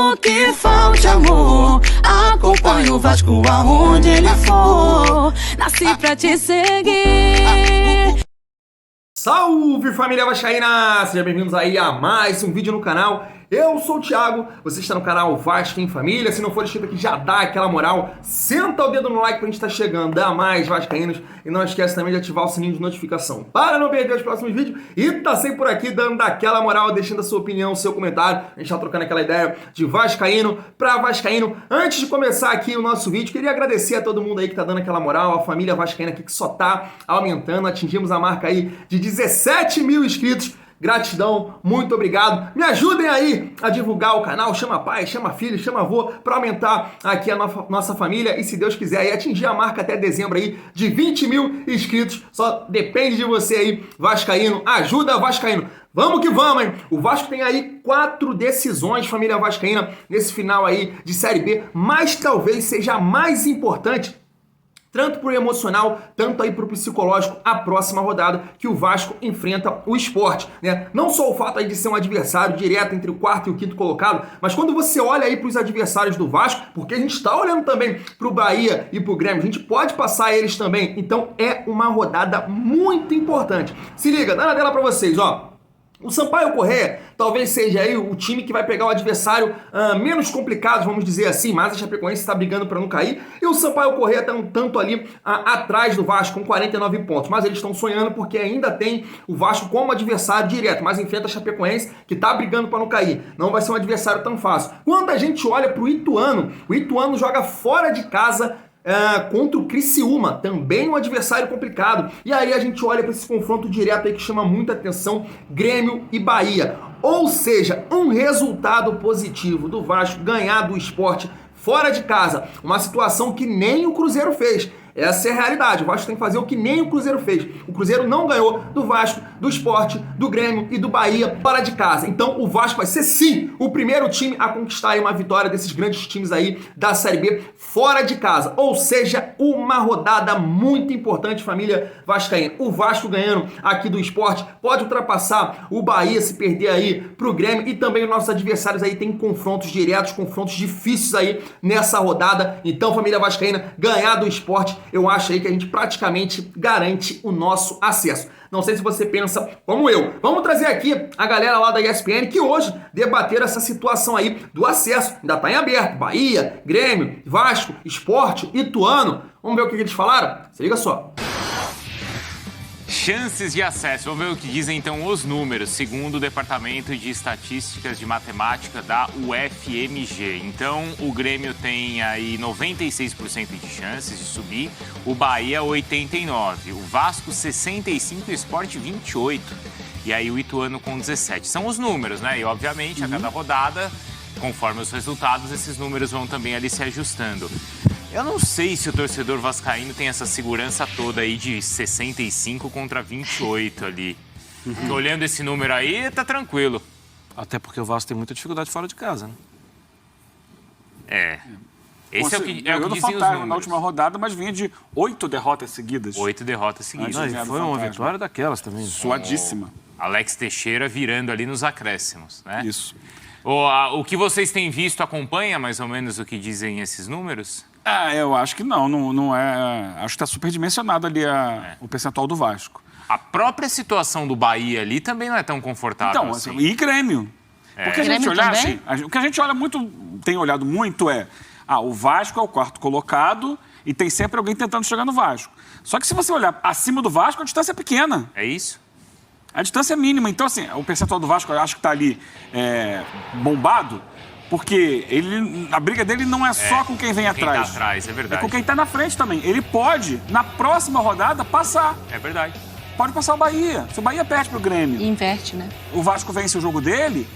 Mesmo que falte amor, acompanho o Vasco aonde ele for. Nasci pra te seguir. Salve, família vascaína! Sejam bem-vindos aí a mais um vídeo no canal. Eu sou o Thiago, você está no canal Vasco em Família. Se não for inscrito aqui, já dá aquela moral. Senta o dedo no like pra gente estar chegando a mais vascaínos. E não esquece também de ativar o sininho de notificação para não perder os próximos vídeos. E tá sempre por aqui dando aquela moral, deixando a sua opinião, o seu comentário. A gente tá trocando aquela ideia de vascaíno para vascaíno. Antes de começar aqui o nosso vídeo, queria agradecer a todo mundo aí que tá dando aquela moral. A família vascaína aqui que só tá aumentando. Atingimos a marca aí de 17 mil inscritos. Gratidão, muito obrigado. Me ajudem aí a divulgar o canal, chama pai, chama filho, chama avô, para aumentar aqui a nossa família e, se Deus quiser, aí, atingir a marca até dezembro aí de 20 mil inscritos. Só depende de você aí, vascaíno. Ajuda, vascaíno. Vamos que vamos, hein? O Vasco tem aí 4 decisões, família vascaína, nesse final aí de Série B, mas talvez seja a mais importante, tanto pro emocional, tanto aí pro psicológico, a próxima rodada que o Vasco enfrenta o Sport, né? Não só o fato aí de ser um adversário direto entre o quarto e o quinto colocado, mas quando você olha aí pros adversários do Vasco, porque a gente tá olhando também pro Bahia e pro Grêmio, a gente pode passar eles também, então é uma rodada muito importante. Se liga, dá na tela pra vocês, ó. O Sampaio Corrêa talvez seja aí o time que vai pegar o adversário menos complicado, vamos dizer assim, mas a Chapecoense está brigando para não cair, e o Sampaio Corrêa está um tanto ali atrás do Vasco, com 49 pontos, mas eles estão sonhando porque ainda tem o Vasco como adversário direto, mas enfrenta a Chapecoense, que está brigando para não cair, não vai ser um adversário tão fácil. Quando a gente olha para o Ituano joga fora de casa contra o Criciúma, também um adversário complicado. E aí a gente olha para esse confronto direto aí que chama muita atenção, Grêmio e Bahia. Ou seja, um resultado positivo do Vasco ganhar do Sport fora de casa, uma situação que nem o Cruzeiro fez. Essa é a realidade, o Vasco tem que fazer o que nem o Cruzeiro fez. O Cruzeiro não ganhou do Vasco, do Sport, do Grêmio e do Bahia fora de casa. Então o Vasco vai ser sim o primeiro time a conquistar aí uma vitória desses grandes times aí da Série B fora de casa. Ou seja, uma rodada muito importante, família vascaína. O Vasco ganhando aqui do Sport pode ultrapassar o Bahia se perder aí pro Grêmio, e também os nossos adversários aí tem confrontos diretos, confrontos difíceis aí nessa rodada. Então, família vascaína, ganhar do Sport, eu acho aí que a gente praticamente garante o nosso acesso. Não sei se você pensa como eu. Vamos trazer aqui a galera lá da ESPN que hoje debateram essa situação aí do acesso. Ainda está em aberto. Bahia, Grêmio, Vasco, Sport, Ituano. Vamos ver o que eles falaram? Se liga só. Chances de acesso. Vamos ver o que dizem então os números, segundo o Departamento de Estatísticas de Matemática da UFMG. Então, o Grêmio tem aí 96% de chances de subir, o Bahia 89%, o Vasco 65% e o Sport 28%. E aí o Ituano com 17%. São os números, né? E obviamente, a cada rodada, conforme os resultados, esses números vão também ali se ajustando. Eu não sei se o torcedor vascaíno tem essa segurança toda aí de 65 contra 28 ali. Olhando esse número aí, tá tranquilo. Até porque o Vasco tem muita dificuldade fora de casa, né? Esse é o que diziam os números. Na última rodada, mas vinha de 8 derrotas seguidas. 8 derrotas seguidas. Foi uma vitória daquelas também. Suadíssima. Alex Teixeira virando ali nos acréscimos, né? Isso. O que vocês têm visto acompanha mais ou menos o que dizem esses números? Eu acho que não é. Acho que está superdimensionado ali o percentual do Vasco. A própria situação do Bahia ali também não é tão confortável então, assim. E Grêmio. Porque a gente olha assim, o que a gente olha muito, tem olhado muito o Vasco é o quarto colocado e tem sempre alguém tentando chegar no Vasco. Só que se você olhar acima do Vasco, a distância é pequena. É isso? A distância é mínima. Então, assim, o percentual do Vasco, eu acho que está ali bombado, porque a briga dele não é só com quem vem atrás. Quem tá atrás, é verdade. É com quem está na frente também. Ele pode, na próxima rodada, passar. É verdade. Pode passar o Bahia. Se o Bahia perde pro Grêmio. E inverte, né? O Vasco vence o jogo dele,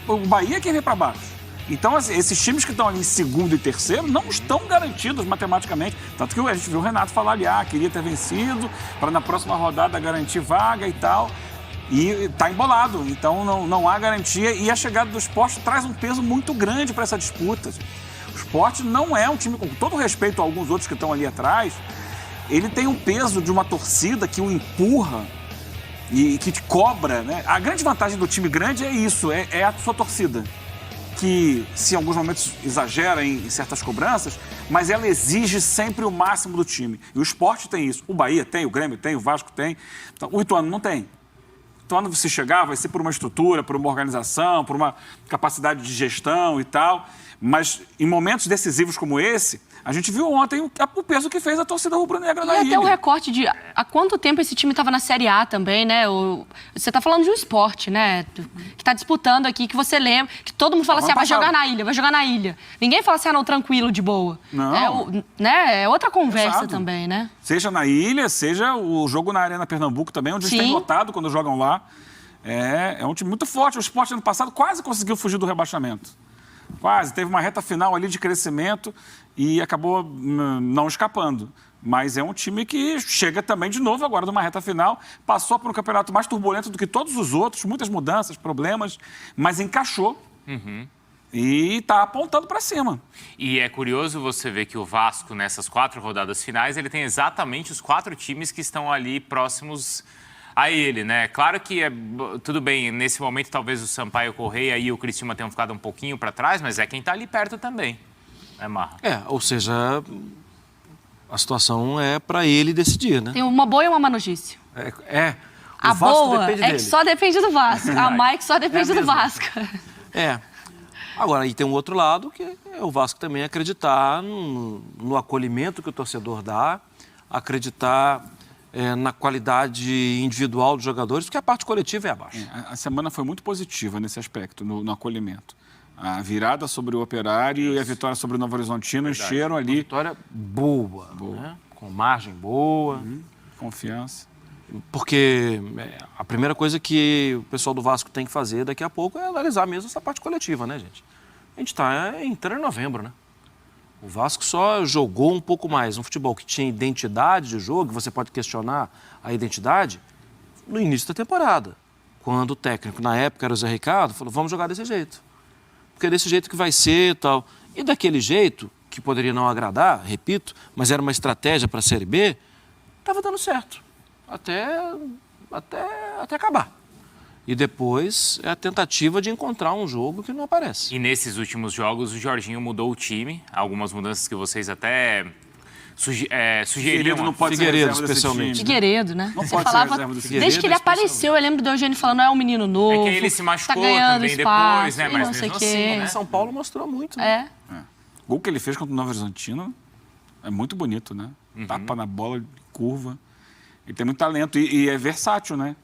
o Bahia é quem vem para baixo. Então, assim, esses times que estão ali em segundo e terceiro não estão garantidos matematicamente. Tanto que a gente viu o Renato falar ali, queria ter vencido, para na próxima rodada garantir vaga e tal. E está embolado, então não há garantia. E a chegada do Sport traz um peso muito grande para essa disputa. O Sport não é um time, com todo respeito a alguns outros que estão ali atrás, ele tem um peso de uma torcida que o empurra e que te cobra, né? A grande vantagem do time grande é isso, é a sua torcida. que, se em alguns momentos exagera em certas cobranças, mas ela exige sempre o máximo do time. E o Sport tem isso. O Bahia tem, o Grêmio tem, o Vasco tem. Então, o Ituano não tem. Então, quando você chegar, vai ser por uma estrutura, por uma organização, por uma capacidade de gestão e tal. Mas em momentos decisivos como esse, a gente viu ontem o peso que fez a torcida rubro-negra na ilha. E até o recorte de há quanto tempo esse time estava na Série A também, né? Você está falando de um esporte, né? Que está disputando aqui, que você lembra, que todo mundo fala assim, vai jogar na ilha, vai jogar na ilha. Ninguém fala assim, não, tranquilo, de boa. Não. É outra conversa Exato. também, né? Seja na ilha, seja o jogo na Arena Pernambuco também, onde eles têm lotado quando jogam lá. É um time muito forte. O Sport, ano passado, quase conseguiu fugir do rebaixamento. Quase. Teve uma reta final ali de crescimento e acabou não escapando. Mas é um time que chega também de novo agora numa reta final. Passou por um campeonato mais turbulento do que todos os outros, muitas mudanças, problemas, mas encaixou. E está apontando para cima. E é curioso você ver que o Vasco, nessas 4 rodadas finais, ele tem exatamente os 4 times que estão ali próximos a ele, né? Claro que tudo bem, nesse momento talvez o Sampaio Correia e o Criciúma tenham ficado um pouquinho para trás, mas é quem está ali perto também, né, Marra? Ou seja, a situação é para ele decidir, né? Tem uma boa e uma má notícia. O A Vasco boa depende é dele. que só depende do Vasco. A má é que só depende do mesmo. Vasco. Agora, aí tem um outro lado, que é o Vasco também acreditar no acolhimento que o torcedor dá, acreditar na qualidade individual dos jogadores, porque a parte coletiva é abaixo. A semana foi muito positiva nesse aspecto, no acolhimento. A virada sobre o Operário e a vitória sobre o Novo Horizontino encheram ali. Vitória boa. Né? Com margem boa. Confiança. Porque a primeira coisa que o pessoal do Vasco tem que fazer daqui a pouco é analisar mesmo essa parte coletiva, né, gente? A gente está entrando em novembro, né? O Vasco só jogou um pouco mais um futebol que tinha identidade de jogo, você pode questionar a identidade, no início da temporada. Quando o técnico, na época, era o Zé Ricardo, falou, vamos jogar desse jeito. Porque é desse jeito que vai ser e tal. E daquele jeito, que poderia não agradar, repito, mas era uma estratégia para a Série B, estava dando certo. Até acabar. E depois é a tentativa de encontrar um jogo que não aparece. E nesses últimos jogos, o Jorginho mudou o time. Algumas mudanças que vocês até sugeriram. Não pode ser Figueiredo, reserva desse especialmente. time. Figueiredo, né? Não Você pode ser falava, reserva desse desde Figueiredo, que ele apareceu, eu lembro do Eugênio falando, é um menino novo. É que ele se machucou tá ganhando também espaço, depois, né? e Mas não sei mesmo quê. assim, né? São Paulo mostrou muito. Né? O gol que ele fez contra o Novo Horizontino é muito bonito, né? Tapa na bola, curva. Ele tem muito talento e é versátil, né?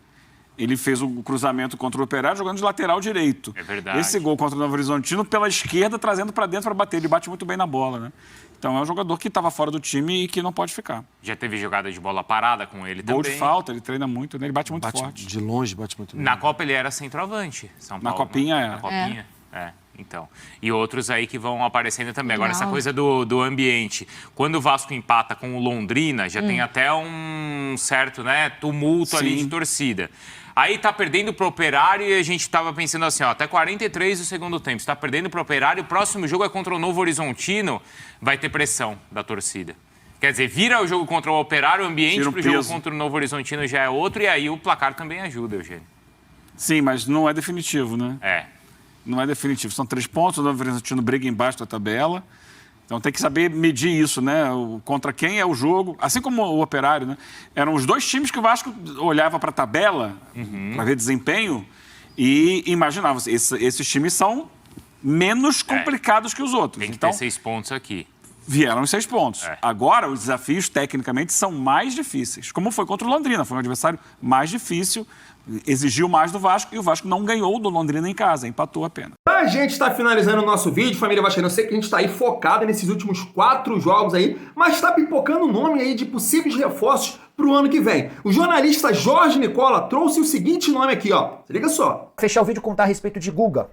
Ele fez o cruzamento contra o Operário jogando de lateral direito. É verdade. Esse gol contra o Novo Horizontino pela esquerda, trazendo para dentro para bater. Ele bate muito bem na bola, né? Então é um jogador que estava fora do time e que não pode ficar. Já teve jogada de bola parada com ele Gol também. de falta, ele treina muito, né? Ele bate muito forte. De longe, bate muito bem. Na Copa ele era centroavante, São Paulo. Na Copinha né? é. Na Copinha, então. E outros aí que vão aparecendo também. Agora, essa Não. coisa do ambiente. Quando o Vasco empata com o Londrina, já tem até um certo, né, tumulto ali Sim. de torcida. Aí tá perdendo pro Operário e a gente tava pensando assim, ó, até 43 do segundo tempo. Se tá perdendo pro Operário, o próximo jogo é contra o Novo Horizontino, vai ter pressão da torcida. Quer dizer, vira o jogo contra o Operário, o ambiente Tira o pro jogo peso. contra o Novo Horizontino já é outro, e aí o placar também ajuda, Eugênio. Sim, mas não é definitivo, né? Não é definitivo. São 3 pontos, o Novo Horizontino briga embaixo da tabela. Então tem que saber medir isso, né? Contra quem é o jogo. Assim como o Operário, né? Eram os 2 times que o Vasco olhava para a tabela, para ver desempenho, e imaginava, esses times são menos complicados que os outros. Tem que Então, ter 6 pontos aqui. vieram os 6 pontos. Agora, os desafios, tecnicamente, são mais difíceis. Como foi contra o Londrina. Foi um adversário mais difícil, exigiu mais do Vasco, e o Vasco não ganhou do Londrina em casa, empatou apenas. A gente está finalizando o nosso vídeo, família Vascaína. Eu sei que a gente está aí focado nesses últimos 4 jogos aí, mas está pipocando o nome aí de possíveis reforços para o ano que vem. O jornalista Jorge Nicola trouxe o seguinte nome aqui, ó. Se liga só. Fechar o vídeo contar a respeito de Guga.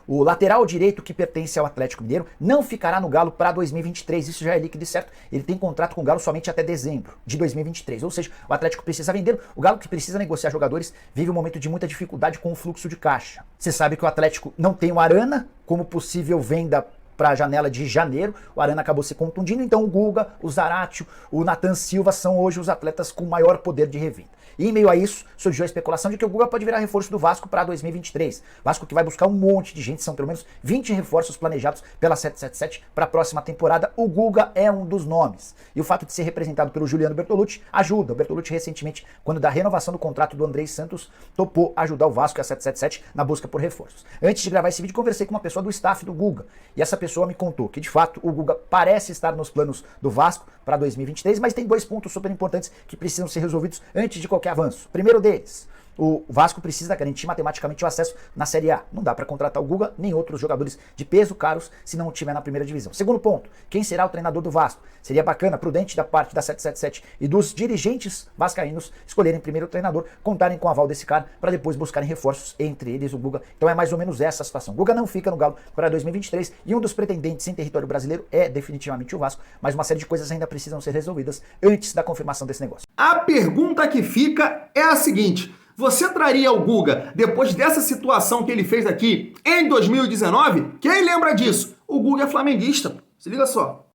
O lateral direito que pertence ao Atlético Mineiro não ficará no Galo para 2023. Isso já é líquido e certo. Ele tem contrato com o Galo somente até dezembro de 2023. Ou seja, o Atlético precisa vendê-lo. O Galo, que precisa negociar jogadores, vive um momento de muita dificuldade com o fluxo de caixa. Você sabe que o Atlético não tem o Arana como possível venda para a janela de janeiro, o Arana acabou se contundindo, então o Guga, o Zaratio, o Nathan Silva são hoje os atletas com maior poder de revenda. E em meio a isso, surgiu a especulação de que o Guga pode virar reforço do Vasco para 2023. Vasco que vai buscar um monte de gente, são pelo menos 20 reforços planejados pela 777 para a próxima temporada. O Guga é um dos nomes. E o fato de ser representado pelo Juliano Bertolucci ajuda. O Bertolucci recentemente, quando da renovação do contrato do Andrei Santos, topou ajudar o Vasco e a 777 na busca por reforços. Antes de gravar esse vídeo, conversei com uma pessoa do staff do Guga. E essa pessoa me contou que, de fato, o Guga parece estar nos planos do Vasco para 2023, mas tem 2 pontos super importantes que precisam ser resolvidos antes de qualquer avanço. Primeiro deles, o Vasco precisa garantir matematicamente o acesso na Série A. Não dá para contratar o Guga nem outros jogadores de peso caros se não estiver na primeira divisão. Segundo ponto, quem será o treinador do Vasco? Seria bacana, prudente da parte da 777 e dos dirigentes vascaínos escolherem primeiro o treinador, contarem com o aval desse cara para depois buscarem reforços, entre eles o Guga. Então é mais ou menos essa a situação. O Guga não fica no Galo para 2023 e um dos pretendentes em território brasileiro é definitivamente o Vasco, mas uma série de coisas ainda precisam ser resolvidas antes da confirmação desse negócio. A pergunta que fica é a seguinte: você traria o Guga depois dessa situação que ele fez aqui em 2019? Quem lembra disso? O Guga é flamenguista. Se liga só.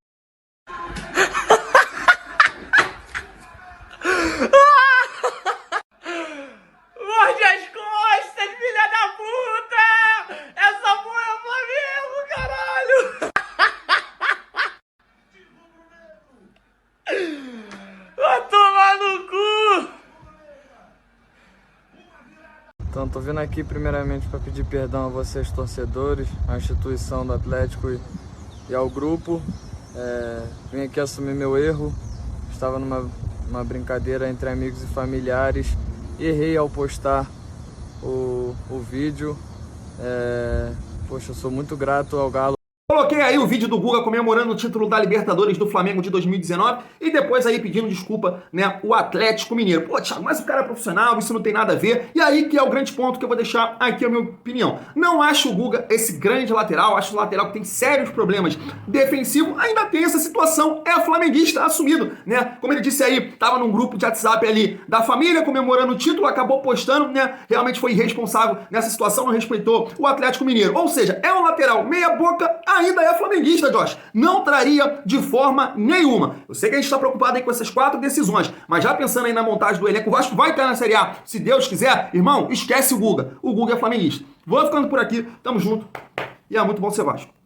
Morde as costas, filha da puta! Essa porra é Flamengo, caralho! Vai tomar no cu! Então, tô vindo aqui primeiramente para pedir perdão a vocês, torcedores, à instituição do Atlético e ao grupo. Vim aqui assumir meu erro. Estava numa brincadeira entre amigos e familiares. Errei ao postar o vídeo. Poxa, eu sou muito grato ao Galo. Coloquei aí o vídeo do Guga comemorando o título da Libertadores do Flamengo de 2019 e depois aí pedindo desculpa, né, o Atlético Mineiro. Pô, Thiago, mas o cara é profissional, isso não tem nada a ver. E aí que é o grande ponto que eu vou deixar aqui a minha opinião. Não acho o Guga esse grande lateral, acho o lateral que tem sérios problemas defensivos, ainda tem essa situação, é flamenguista assumido, né? Como ele disse aí, tava num grupo de WhatsApp ali da família comemorando o título, acabou postando, né? Realmente foi irresponsável nessa situação, não respeitou o Atlético Mineiro. Ou seja, é um lateral meia boca, ainda é flamenguista, Josh. Não traria de forma nenhuma. Eu sei que a gente está preocupado aí com essas 4 decisões, mas já pensando aí na montagem do elenco, o Vasco vai estar na Série A. Se Deus quiser, irmão, esquece o Guga. O Guga é flamenguista. Vou ficando por aqui, tamo junto e é muito bom ser Vasco.